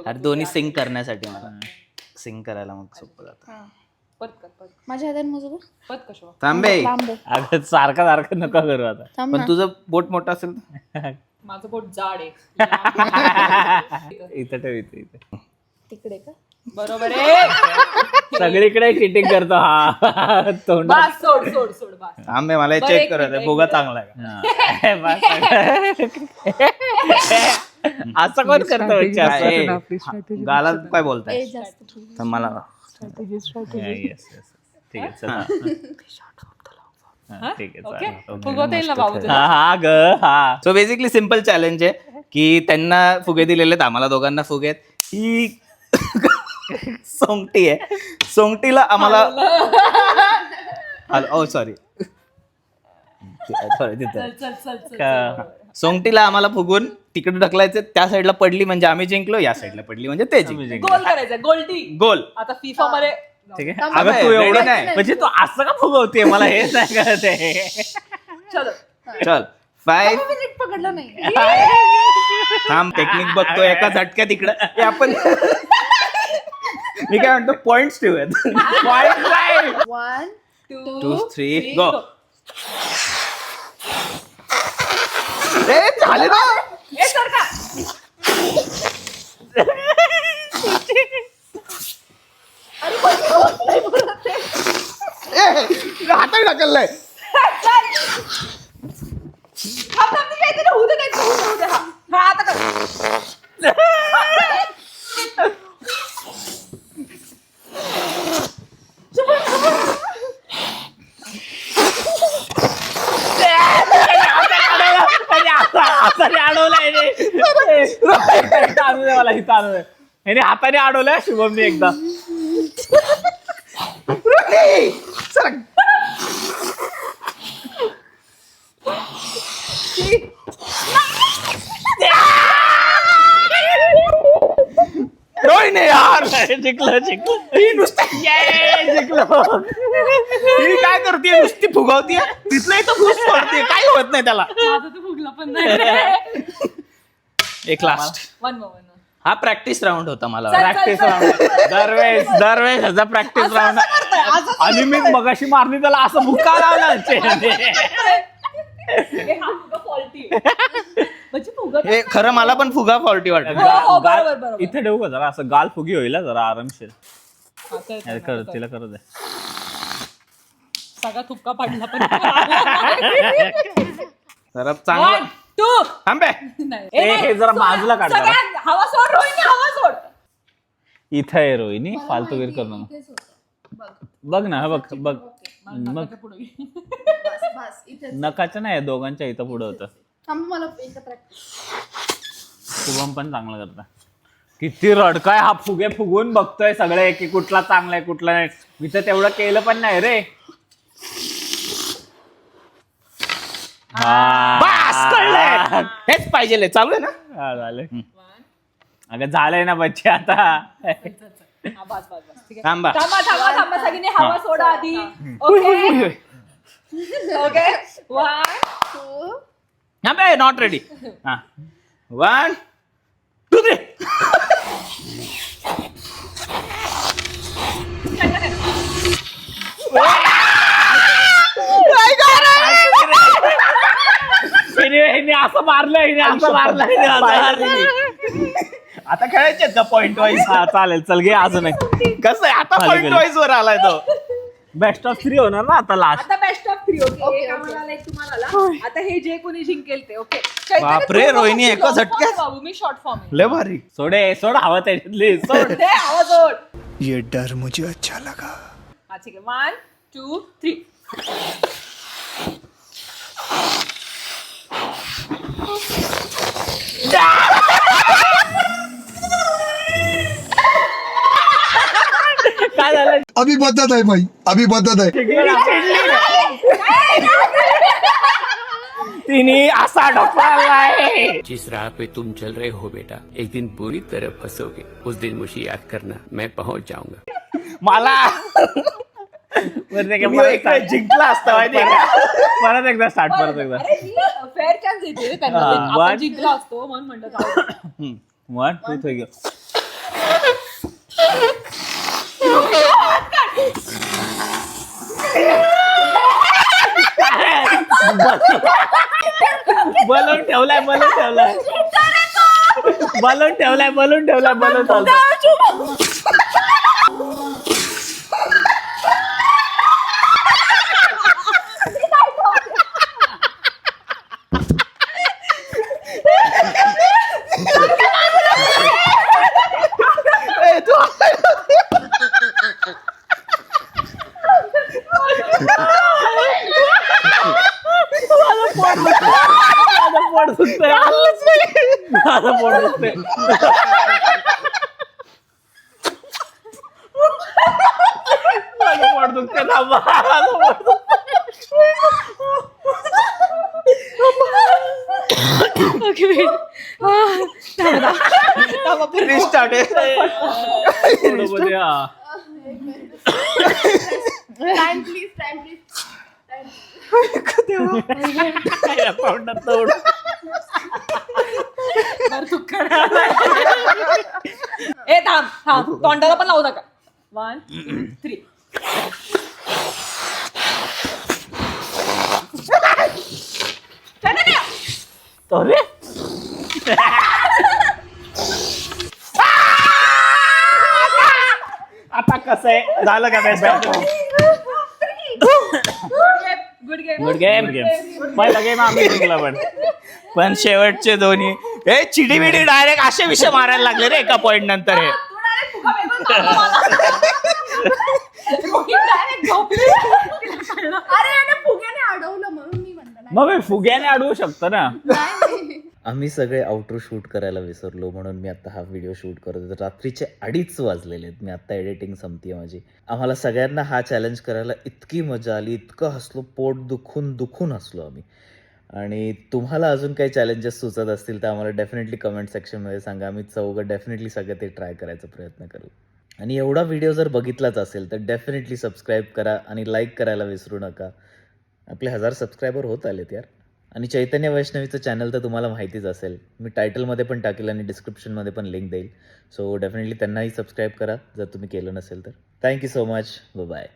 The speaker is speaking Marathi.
अरे दोन्ही सिंग करण्यासाठी मला सिंग करायला मग सोपं जातं. माझ्या हातात मोजू थांबे अगं सारखं नका करू आता. पण तुझं बोट मोठं असेल माझं बोट जाड आहे. इथं ठेव इथे तिकडे का बरोबर आहे. सगळीकडे चिटिंग करतो हा तोंड. बस सोड सोड सोड बस. थांबे मला बरं, चेक एक करत मिनिट, फुगा एक चांगला आहे असं कोण करतो गाला काय बोलताय ए जास्त तर मला ठीक आहे चला. ठीक आहे ओके चालेल. फुगवता येईल ना भाऊ तुला? हा ग हा. सो बेसिकली सिम्पल चॅलेंज आहे की त्यांना फुगे दिलेले आहेत, आम्हाला दोघांना फुगे आहेत. ही सोंगटी आहे, सोंगटीला आम्हाला सॉरी चल चल चल चल. सोंगटीला आम्हाला फुगून तिकडे ढकलायचं, त्या साईडला पडली म्हणजे आम्ही जिंकलो, या साईडला पडली म्हणजे ते जिंकलो. गोल करायचं गोल्डी. गोल. आता फिफा मध्ये ठीक आहे. अगं तू एवढं नाही. म्हणजे तू असं का फुगवते मला हेच नाही कळत आहे. चलो चल 5 नीट पकडलं नाही. थांब टेक्निक बघतो एका झटक्यात इकडं हे आपण मी काय म्हणतो पॉइंट्स ठेवूयात. पॉइंट 1 2 3 गो. झाले ना ए सर का हाताने ढकललाय. काहीतरी होऊ दे काहीतरी होऊ दे. हा आता कर. हाताने अडवलंय शुभमने एकदा. रोहिणी यार जिंकलं ही नुसती जिंकलं. ही काय करते, नुसती फुगवतीये, तिथलं इथं घुस पडते, काही होत नाही त्याला. माझं तर फुगलं पण नाही. एक लास्ट वन मोमेंट. हा प्रॅक्टिस राऊंड होता मला. प्रॅक्टिस राऊंड दरवेळेस ह्याचा प्रॅक्टिस राऊंड. आणि मी मगाशी मारली त्याला असं भुका लावला. हे खरं मला पण फुगा फॉल्टी वाटत. इथे ठेवू का जरा असं गाल फुगी होईल जरा आरामशीर. कर तिला करू दे. सगळा तुपका पडला पण. जरा चांगलं 1 2 थांबे. हे जरा बाजूला काढ जरा. हवा सोड रोहिणी हवा सोड. इथं आहे रोहिणी फालतूगिरी करू नका. बघ ना बघ बघ मग बस इथे नकाच्या नाही दोघांच्या इथं पुढं होतं. थांब मला एकदा प्रॅक्टिस. शुभम पण चांगलं करता. किती रडकाय हा फुगे फुगून बघतोय सगळे की कुठला चांगला आहे कुठला नाही. मी तर तेवढं केलं पण नाही रे. बस कळलंय, हेच पाहिजे. चालू आहे ना. झालं अगं झालंय ना बच्चे आता. थांबा थांबा सगळ्यांनी हवा सोडा आधी. ओके ओके 1 2 थांबे. Not ready. 1 2 3. असं मारलं असं मारलं. आता खेळायचे का पॉइंट वाईज. हा चालेल चल घे अजून एक. कसं आहे आता पॉइंट वाईज वर आलाय तो. बेस्ट ऑफ 3 होणार ना आता लास्ट. आता बेस्ट ऑफ 3. ओके तुम्हाला आता हे जे कोणी जिंकेल ते. ओके बापरे, रोहिणी एका झटक्यात. बाबू मी शॉर्ट फॉर्म लय भारी. सोड हवा त्याच्यातली सोड. दे हवा सोड. ये डर मुझे अच्छा लगा. हा ठीक आहे 1 2 3. काय झालं. अभी बदत है भाई, अभी बदत है. तिने असा ढकललाय. जिस राह पे तुम चल रहे हो बेटा, एक दिन पूरी तरह फंसोगे. उस दिन मुझे याद करना, मैं पहुंच जाऊंगा. मला जिंकला असता माहिती परत एकदा स्टार्ट परत एकदा अरे मी फेअर चान्स देते रे त्यांना. हा, आपण but- जिंकला असतो म्हणून म्हणलं जाऊ दे. 1 2 3 बलून ठेवलाय माझं पोट दुखतंय. थांबा. Restart time please time please ए थांब तोंडाला पण लावू नका. 1 2 3 अरे आता कसं आहे झालं का बेस्ट गुड गेम पहिला गेम आम्ही जिंकला पण शेवटचे दोन्ही हे चिडीबिडी डायरेक्ट असे विषय मारायला लागले रे एका पॉइंट नंतर. हे अरे याने फुग्याने अडवलं म्हणून मी म्हणलं नाही. मग फुग्याने अडवू शकतो ना. नाही. आम्ही सगळे आउटरो शूट करायला विसरलो म्हणून मी आता हा व्हिडिओ शूट करत होतो. रात्रीचे 2:30 वाजलेले आहेत. मी आता एडिटिंग संपते माझी. आम्हाला सगळ्यांना हा चॅलेंज करायला इतकी मजा आली, इतकं हसलो, पोट दुखून हसलो आम्ही. आणि तुम्हाला अजून काही चॅलेंजेस सुचत असतील तर आम्हाला डेफिनेटली कमेंट सेक्शनमध्ये सांगा. आम्ही चौघं डेफिनेटली सगळं ते ट्राय करायचा प्रयत्न करू. आणि एवढा व्हिडिओ जर बघितलाच असेल तर डेफिनेटली सबस्क्राईब करा आणि लाईक करायला विसरू नका. आपले 1000 सबस्क्रायबर होत आलेत यार. आणि चैतन्य वैष्णवीचं चॅनल तर तुम्हाला माहितीच असेल. मी टायटलमध्ये पण टाकेल आणि डिस्क्रिप्शनमध्ये पण लिंक देईल. सो डेफिनेटली त्यांनाही सबस्क्राईब करा जर तुम्ही केलं नसेल तर. Thank you so much. बाय.